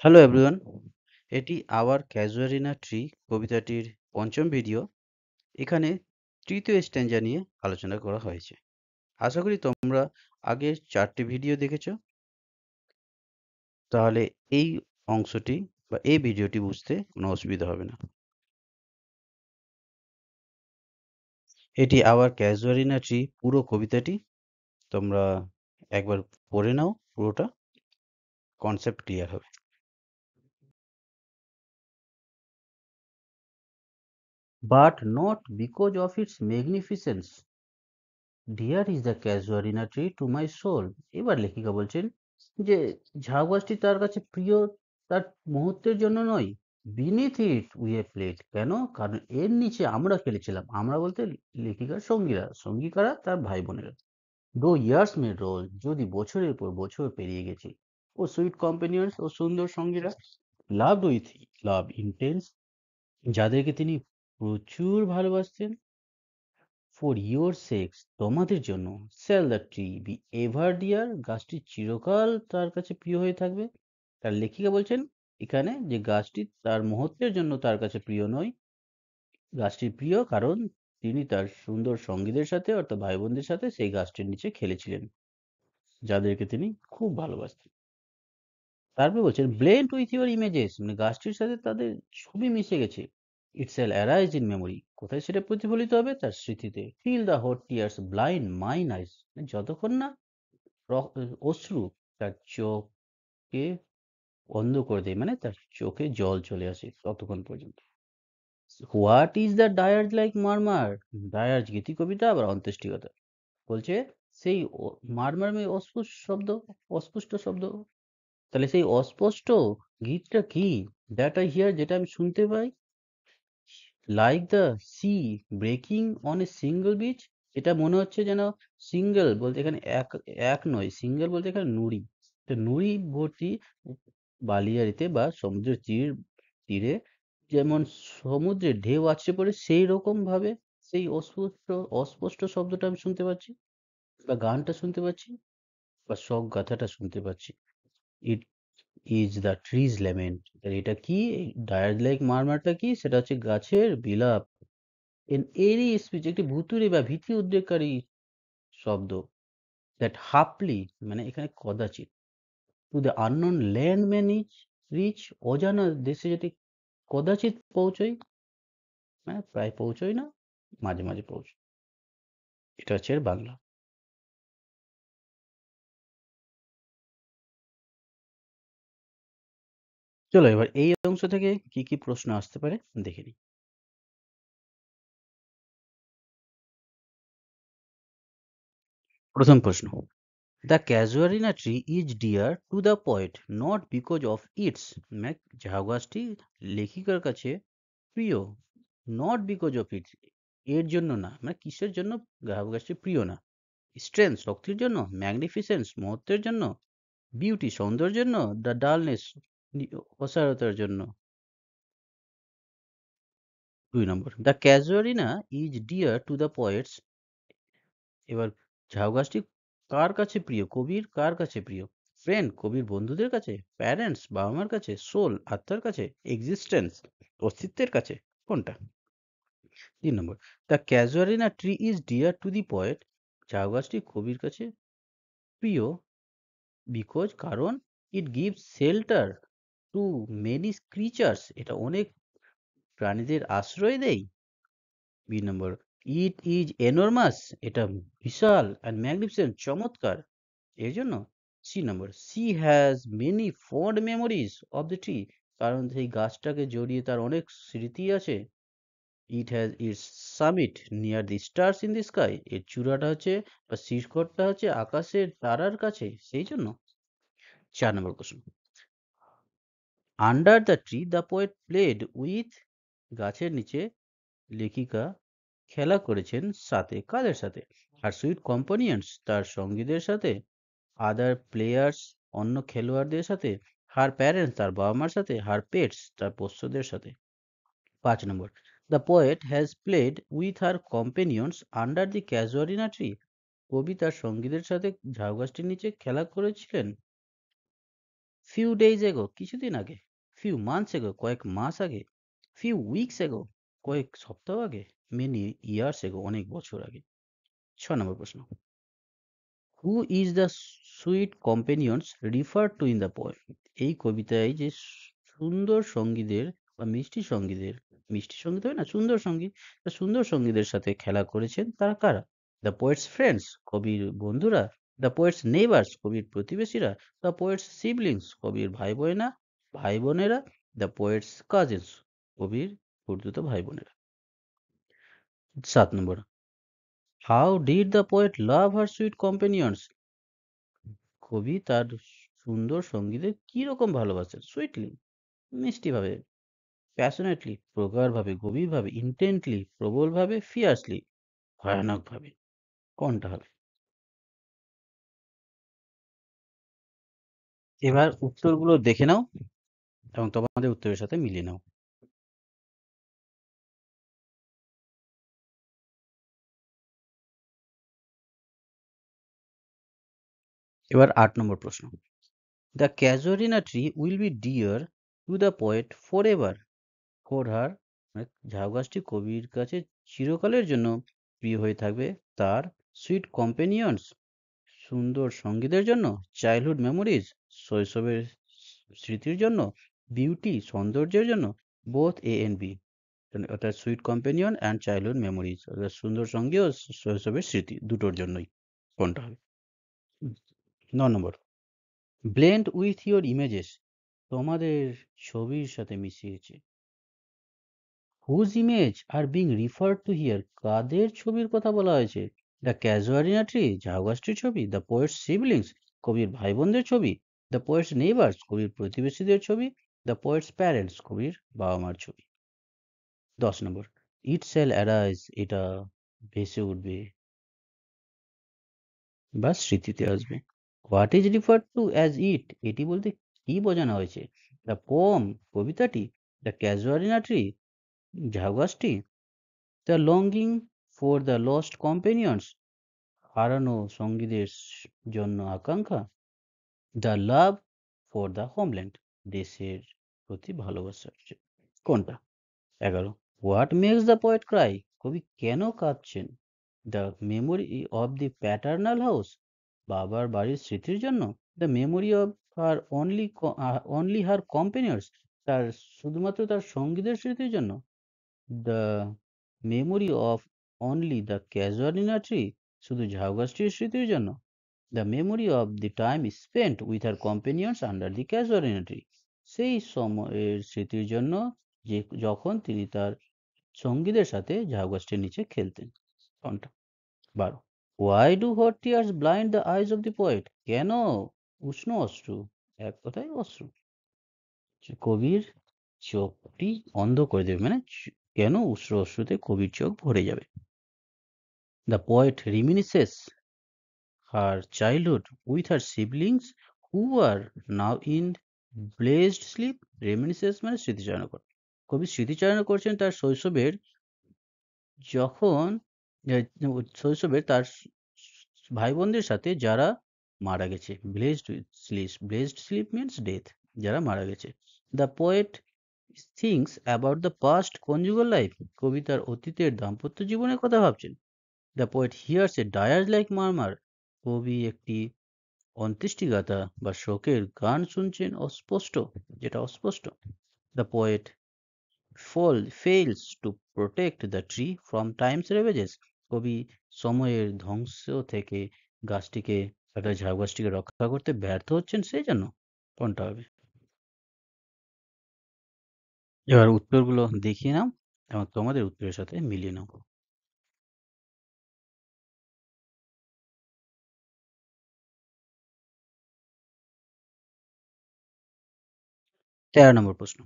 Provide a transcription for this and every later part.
Hello everyone, এটি hour ক্যাজুয়ারিনা tree কবিতাটির পঞ্চম ভিডিও। এখানে তৃতীয় স্ট্যাঞ্জা নিয়ে আলোচনা করা হয়েছে। আশা করি তোমরা আগের 4টি ভিডিও দেখেছো, তাহলে এই অংশটি বা এই ভিডিওটি বুঝতে কোনো অসুবিধা হবে না। এটি আওয়ার ক্যাজুয়ারিনা ট্রি পুরো কবিতাটি তোমরা একবার পড়ে নাও, পুরোটা কনসেপ্ট ক্লিয়ার হবে। But not because of its magnificence. Dear is the casuarina tree to my soul. এবার লেখিকা বলছেন যে ঝাউ গাছটি তার কাছে প্রিয় তার মুহূর্তের জন্য নয়, beneath it we have played. কেন? কারণ এর নিচে আমরা খেলেছিলাম। আমরা বলতে লেখিকার সঙ্গীরা, সঙ্গী কারা? তার ভাই বোনেরা। দো ইয়ার্স মে রোল, যদি বছরের পর বছর পেরিয়ে গেছে। ও সুইট কম্পেনিয়ন্স, ও সুন্দর সঙ্গীরা। লাভ উইথ লাভ ইন্টেন্স, যাদেরকে তিনি প্রচুর ভালোবাসতেন। ফর ইয়োর সেক্স, তোমাদের জন্য। Shall the tree be ever dear, গাছটি চিরকাল তার কাছে প্রিয় হয়ে থাকবে। তার লেখিকা বলছেন এখানে যে গাছটি তার মুহূর্তের জন্য তার কাছে প্রিয় নয়, গাছটি প্রিয় কারণ তিনি তার সুন্দর সঙ্গীদের সাথে অর্থাৎ ভাই বোনদের সাথে সেই গাছটির নিচে খেলেছিলেন, যাদেরকে তিনি খুব ভালোবাসতেন। তারপরে বলছেন ব্লেন্ড উইথ ইউর ইমেজেস, মানে গাছটির সাথে তাদের ছবি মিশে গেছে। It's all arise in memory, কোথায় সেটা প্রতিফলিত হবে? তার স্মৃতিতে। Feel the hot tears blind mine eyes, যতক্ষণ না অশ্রু তার চোখকে অন্ধ করে দেয়, মানে তার চোখে জল চলে আসে ততক্ষণ পর্যন্ত। হোয়াট ইজ দ্য ডায়ার্জ লাইক মারমার, ডায়ার্জ গীতি কবিতা আবার অন্ত্যেষ্টিকতা। বলছে সেই মারমার মানে অস্পুষ্ট শব্দ। তাহলে সেই অস্পষ্ট গীতটা কি? দ্যাট আই হিয়ার, যেটা আমি শুনতে পাই। Like the sea breaking on a single beach, এটা মনে হচ্ছে যেন সিঙ্গেল বলতে এখানে এক এক নয়, সিঙ্গেল বলতে এখানে নুড়ি, তো নুড়ি ভর্তি বালিয়াড়িতে বা সমুদ্রের তীরে যেমন সমুদ্রের ঢেউ আসছে পড়ে সেই রকম ভাবে সেই অস্পষ্ট অস্পষ্ট শব্দটা আমি শুনতে পাচ্ছি, বা গানটা শুনতে পাচ্ছি, বা শোক গাথাটা শুনতে পাচ্ছি। It is the trees lament, এটা কি? ডায়ার লাইক মারমারটা কি? সেটা হচ্ছে গাছের বিলাপ। এন এরি স্পিচ, একটি ভুতুড়ে বা ভীতি উদ্রেককারী শব্দ। দ্যাট হাফলি মানে এখানে কদাচিৎ। To the unknown land man is reach, অজানা দেশে যেটি কদাচিৎ পৌঁছই, মানে প্রায় পৌঁছই না, মাঝে মাঝে পৌঁছই। এটা হচ্ছে এর বাংলা। চলো এবার এই অংশ থেকে কি কি প্রশ্ন আসতে পারে দেখে নিই। প্রথম প্রশ্ন, the casuarina tree is dear to the poet not because of its, মানে ঝাউ গাছটি লেখিকার কাছে প্রিয়, নট বিকজ অফ ইটস এর জন্য না, মানে কিসের জন্য ঝাউ গাছটি প্রিয় না? স্ট্রেংথ শক্তির জন্য, ম্যাগনিফিসেন্স মহত্বের জন্য, বিউটি সৌন্দর্যের জন্য, দ্য ডালনেস অসারতার জন্য। 2 number, the casuarina is dear to the poets, এবার ঝাউ গাছটি কার কাছে প্রিয়? কবির কার কাছে প্রিয়? ফ্রেন্ড কবির বন্ধুদের কাছে, প্যারেন্টস বাবা মার কাছে, সোল আত্মার কাছে, এক্সিস্টেন্স অস্তিত্বের কাছে, কোনটা? 3 number, the casuarina tree is dear to the poet, ঝাউ গাছটি কবির কাছে প্রিয় বিকজ কারণ it gives shelter to many creatures, এটা অনেক প্রাণীদের আশ্রয় দেয়। B number, it is enormous, এটা বিশাল, অ্যান্ড ম্যাগনিফিসেন্ট চমৎকার এর জন্য। C number, she has many fond memories of the tree, কারণ সেই গাছটাকে জড়িয়ে তার অনেক স্মৃতি আছে। It has its summit near the stars in the sky, এর চূড়াটা হচ্ছে বা শিখরটা হচ্ছে আকাশের তারার কাছে, সেই জন্য। 4 number question, under the tree the poet played with, গাছের নিচে লেখিকা খেলা করেছেন সাথে, কাদের সাথে? আর সুইট কম্পানিয়ন্স তার সঙ্গীদের সাথে, আদার প্লেয়ার্স অন্য খেলোয়াড়দের সাথে, হার প্যারেন্টস তার বাবা মার সাথে, হার পেটস তার পোষ্যদের সাথে। 5 number, the poet has played with her companions under the casuarina tree, কবি তার সঙ্গীদের সাথে ঝাউ গাছটির নিচে খেলা করেছিলেন। ফিউ ডেজ এগো কিছুদিন আগে, ফিউ মান্থস এগো কয়েক মাস আগে, ফিউ উইকস এগো কয়েক সপ্তাহ আগে, মেনি ইয়ার্স এগো অনেক বছর আগে। 6 নম্বর প্রশ্ন, who is the sweet companions refer to in the poem? এই কবিতায় যে সুন্দর সঙ্গীদের বা মিষ্টি সঙ্গীত হয় না, সুন্দর সঙ্গীত, তা সুন্দর সঙ্গীদের সাথে খেলা করেছেন তারা কারা? দ্য পোয়েটস ফ্রেন্ডস, কবির বন্ধুরা, দ্য পোয়েটস নেইবার্স, কবির প্রতিবেশীরা, দ্য পোয়েটস সিবলিংস, কবির ভাই বোনেরা, দ্য পোয়েটস কাজিনস, কবির খুড়তুতো ভাই বোনেরা। 7 number, how did the poet love her sweet companions? কবি তার সুন্দর সঙ্গীদের কি রকম ভালোবাসেন? সুইটলি, মিষ্টিভাবে, প্যাশনেটলি, প্রগাঢ়ভাবে, গভীরভাবে, ইন্টেন্টলি, প্রবলভাবে, ফিয়ার্সলি, ভয়ানকভাবে। কোনটা হবে? এবার উত্তরগুলো দেখে নাও এবং তোমাদের উত্তরের সাথে মিলিয়ে নাও। এবার 8 নম্বর প্রশ্ন, the casuarina tree will be dear to the poet for ever for her, মানে ঝাউ গাছটি কবির কাছে চিরকালের জন্য প্রিয় হয়ে থাকবে তার সুইট কম্পেনিয়ন্স, সুন্দর সঙ্গীদের জন্য, চাইল্ডহুড মেমোরিজ, শৈশবের স্মৃতির জন্য, বিউটি, সৌন্দর্যের জন্য, বোথ এ এন্ড বি, অর্থাৎ sweet companion and childhood memories, অর্থাৎ সুন্দর সঙ্গী ও শৈশবের স্মৃতি দুটোর জন্যই। কোনটা হবে? 9 number, blend with your images, তোমাদের ছবির সাথে মিশিয়েছে। Whose image are being referred to here, কাদের ছবির কথা বলা হয়েছে? দ্য ক্যাজুয়ারিনা ট্রি, ঝাউ গাছটির ছবি, দ্য পোয়েটস সিবলিংস, কবির ভাই বোনদের ছবি, দ্য পোয়েটস নেইবার্স, কবির প্রতিবেশীদের ছবি, দ্য পোয়েটস প্যারেন্টস, কবির বাবা মার ছবি। 10 নম্বর, ইট শ্যাল অ্যারাইজ, এটা ভেসে উঠবে বা স্মৃতিতে আসবে। What is referred to as it, এটি বলতে কি বোঝানো হয়েছে? দ্য পোম, কবিতাটি, দ্য ক্যাজুয়ারিনা ট্রি, ঝাউ গাছটি, the longing for the lost companions, হারানো সঙ্গীদের জন্য আকাঙ্ক্ষা, the love for the homeland, দেশের প্রতি ভালোবাসার জন্য। কোনটা? 11, what makes the poet cry, কবি কেন কাঁদছেন? The memory of the paternal house, বাবার বাড়ির স্মৃতির জন্য, the memory of her only her companions, তার শুধুমাত্র তার সঙ্গীদের স্মৃতির জন্য, the memory of only the casuarina tree, শুধু ঝাউ গাছটির স্মৃতির জন্য, the memory of the time spent with her companions under the casuarina tree, সেই সময়ের স্মৃতির জন্য যে যখন তিনি তার সঙ্গীদের সাথে ঝাউ গাছটির নিচে খেলতেন। কোনটা? 12, why do hot tears blind the eyes of the poet, কেন উষ্ণ অশ্রু, এক কথায় অশ্রু, কবির চোখটি অন্ধ করে দেবে, মানে কেন উষ্ণ অশ্রুতে কবির চোখ ভরে যাবে? The poet reminisces her childhood with her siblings who are now in blessed sleep, reminisces মানে স্মৃতিচারণা করা, কবি স্মৃতিচারণা করছেন তার শৈশবের, যখন শৈশবের তার ভাই বোনদের সাথে যারা মারা গেছে। ব্লেসড স্লিপ মিনস ডেথ, যারা মারা গেছে। The poet thinks about the past conjugal life, কবি তার অতীতের দাম্পত্য জীবনের কথা ভাবছেন। The poet hears a dirge like murmur, কবি একটি অন্ত্যেষ্টিগাথা বা শোকের গান শুনছেন অস্পষ্ট, যেটা অস্পষ্ট। The poet fails to protect the tree from time's ravages, কবি সময়ের ধ্বংস থেকে গাছটিকে, অর্থাৎ ঝাউ গাছটিকে রক্ষা করতে ব্যর্থ হচ্ছেন সেই জন্য। কোনটা হবে? এবার উত্তরগুলো দেখিয়ে নাও এবং তোমাদের উত্তরের সাথে মিলিয়ে নাও। 13 নম্বর প্রশ্ন,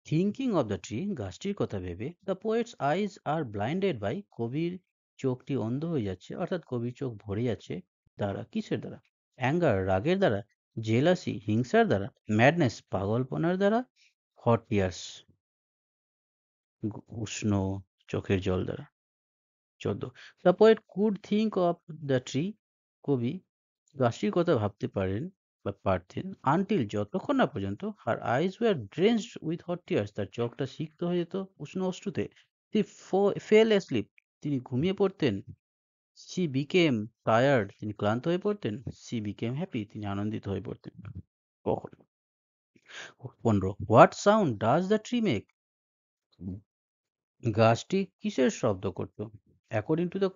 থিঙ্কিং অফ দ্য ট্রি, গাছটির কথা ভেবে, the poet's eyes are blinded by, কবির চোখটি অন্ধ হয়ে যাচ্ছে, অর্থাৎ কবির চোখ ভরে যাচ্ছে দ্বারা, কিসের দ্বারা? অ্যাঙ্গার, রাগের দ্বারা, জেলাসি, হিংসার দ্বারা, ম্যাডনেস, পাগলপনার দ্বারা, হট টিয়ার্স, উষ্ণ চোখের জল দ্বারা। 14, the poet could think of the tree, কবি গাছটির কথা ভাবতে পারেন বা পারতেন আনটিল যতক্ষণ না পর্যন্ত her eyes were drenched with hot tears, তার চোখটা সিক্ত হয়ে যেত উষ্ণ অশ্রুতে। হি ফেল অ্যাসলিপ, তিনি ঘুমিয়ে পড়তেন। শি বিকেম টায়ার্ড, তিনি ক্লান্ত হয়ে পড়তেন। শি বিকেম হ্যাপি, তিনি আনন্দিত হয়ে পড়তেন। কখন? 15, what sound does the tree make? গাছটি কিসের শব্দ করত? অ্যাকর্ডিং টু দ্য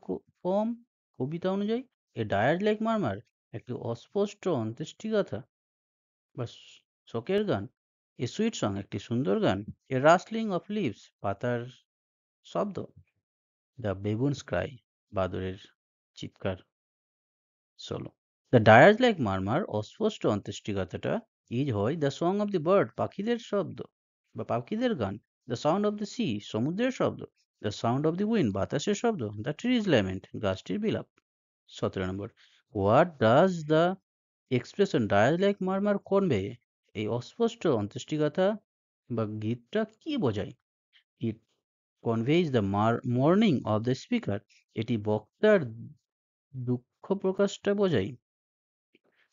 পোম, কবিতা অনুযায়ী, এ ডায়ার লাইক মারমার, একটি অস্পষ্ট অন্ত্যেষ্টিগাথা বা শোকের গান। এ সুইট সং, একটি সুন্দর গান। এ রাসলিং অফ লিভস, পাতার শব্দ। দ্য বেবুনস ক্রাই, বাদরের চিৎকার solo. The Dyers Like Murmur অস্পষ্ট অন্ত্যেষ্টিগাথাটা হয় the song of the bird, পাখিদের শব্দ বা পাখিদের গান। The sound of the sea, সমুদ্রের শব্দ। The sound of the wind, বাতাসের শব্দ। দ্য ট্রিজ ল্যামেন্ট, গাছটির বিলাপ। 17 number, what does the expression dirge like murmur convey? এই অস্পষ্ট অন্ত্যেষ্টিগাথা বা গীতটা কি বোঝায়? It conveys the mourning of the speaker, এটি বক্তার দুঃখ প্রকাশটা বোঝায়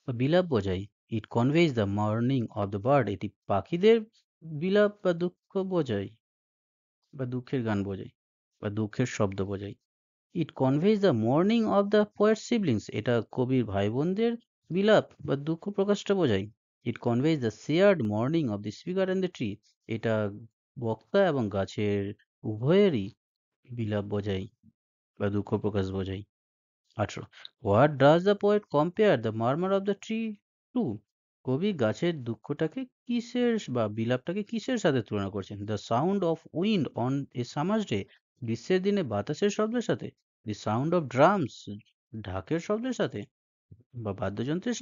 বা বিলাপ বোঝায়। It conveys the mourning of the bird, এটি পাখিদের বিলাপ বা দুঃখ বোঝায় বা দুঃখের গান বোঝায় বা দুঃখের শব্দ বোঝায়। It conveys the mourning of the poet siblings, এটা কবির ভাই বোনদের বিলাপ বা দুঃখ প্রকাশটা বোঝায়। It conveys the shared mourning of the speaker and the tree, এটা বক্তা এবং গাছের উভয়েরই বিলাপ বোঝায় বা দুঃখ প্রকাশ বোঝায়। 18, what does the poet compare the murmur of the tree to? কবি গাছের দুঃখটাকে কিসের বা বিলাপটাকে কিসের সাথে তুলনা করছেন? The sound of wind on a summer's day, গ্রীষ্মের দিনে বাতাসের শব্দের সাথে। দি সাউন্ড অফ ড্রামস, ঢাকের শব্দের সাথে বা বাদ্যযন্ত্রের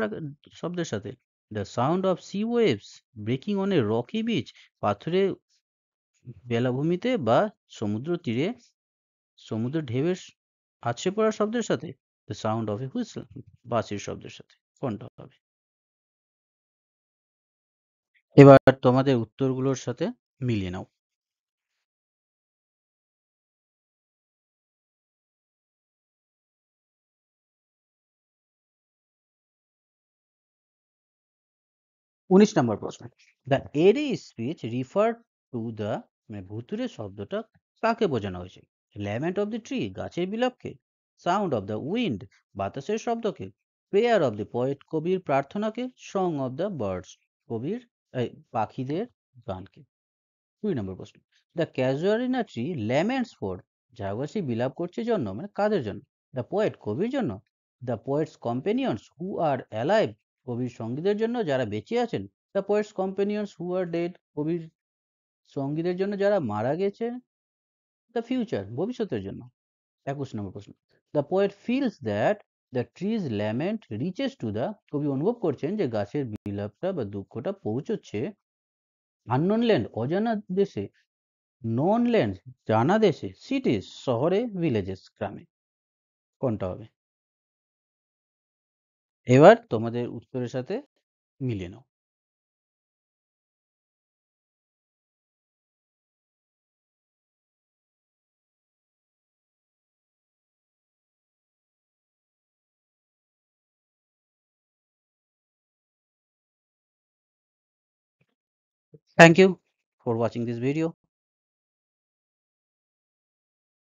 শব্দের সাথে। The sound of sea waves breaking on a rocky beach, পাথরে বেলাভূমিতে বা সমুদ্র তীরে সমুদ্রের ঢেউয়ের আছড়ে পড়ার শব্দের সাথে। The sound of A whistle, বাঁশির শব্দের সাথে। কোনটা হবে? এবার তোমাদের উত্তরগুলোর সাথে মিলিয়ে নাও। উনিশ নম্বর প্রশ্ন, দ্য এরি স্পিচ রিফার টু দ্য, মানে ভুতুরে শব্দটা কাকে বোঝানো হয়েছে? ল্যামেন্ট অফ দ্য ট্রি, গাছের বিলাপকে। সাউন্ড অফ দ্য উইন্ড, বাতাসের শব্দকে। প্রেয়ার অফ দ্য পোয়েট, কবির প্রার্থনাকে। সং অফ দ্য বার্ডস, কবির পাখিদের গানকে। 2 নম্বর প্রশ্ন, the casuarina tree laments for, ঝাউগাছি বিলাপ করছে জন্য, মানে কাদের জন্য? দ্য পোয়েট, কবির জন্য। The poet's companions who are alive, কবির সঙ্গীদের জন্য যারা বেঁচে আছেন। The poet's companions who are dead, কবির সঙ্গীদের জন্য যারা মারা গেছে। দ্য ফিউচার, ভবিষ্যতের জন্য। 21 নম্বর প্রশ্ন, the poet feels that the trees lament reaches to the, কবি অনুভব করছেন যে গাছের বিলাপটা বা দুঃখটা পৌঁছচ্ছে আননোন ল্যান্ড, অজানা দেশে। নোন ল্যান্ড, জানা দেশে। সিটিজ, শহরে। ভিলেজেস, গ্রামে। কোনটা হবে? এবার তোমাদের উত্তরের সাথে মিলিয়ে নাও। Thank you for watching this video.